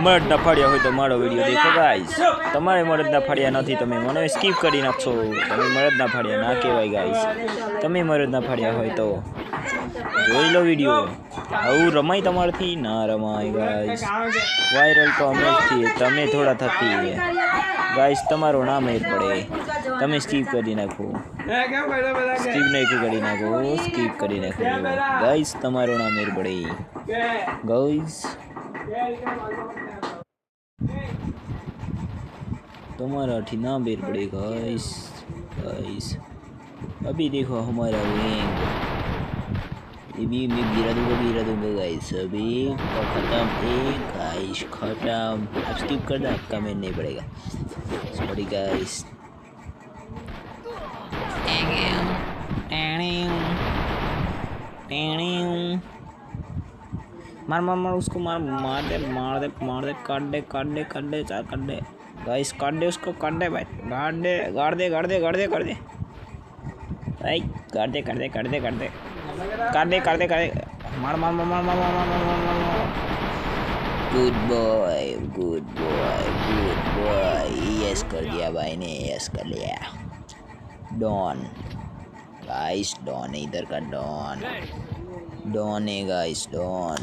મરદના ફાડ્યા હોય તો મારો વિડીયો દેખો ગાઈસ। તમારે મરદના ફાડ્યા નથી, તમે મને સ્કીપ કરી નાખશો। તમે મરદના ફાડ્યા ના કહેવાય ગાઈસ। તમે મરદના ફાડ્યા હોય તો જોઈ લો વિડીયો। આવું રમાય તમારાથી ના રમાય ગાઈસ। વાયરલ તો અમે જ છીએ, તમે થોડા થતી ગાઈસ। તમારો ના મેર પડે, તમે સ્કીપ કરી નાખો। સ્કીપ નહીં કરી નાખો, સ્કીપ કરી નાખો ગાઈસ। તમારો ના મેર પડે गाइस। तुम्हारा ठीना बेर पड़े गाइस। गाइस अभी देखो हमारा विंग, अभी मैं गिरा दूंगा गाइस। अभी खत्म एक गाइस, खत्म। अब स्किप कर दो, आपका मेन नहीं पड़ेगा। Sorry guys. मार मार मार उसको, मार मार दे मार दे मार दे, काट दे काट दे काट दे, चार काट दे गाइस, काट दे उसको, काट दे भाई, गाड़ दे गाड़ दे गाड़ दे गाड़ दे गाड़ दे भाई, काट दे काट दे काट दे काट दे काट दे काट दे काट दे, मार मार मार मार मार मार मार मार मार मार। Good boy good boy good boy, yes कर दिया भाई ने, यस कर लिया। डॉन गाइस, डॉन इधर का डॉन, डॉन है गाइस, डॉन।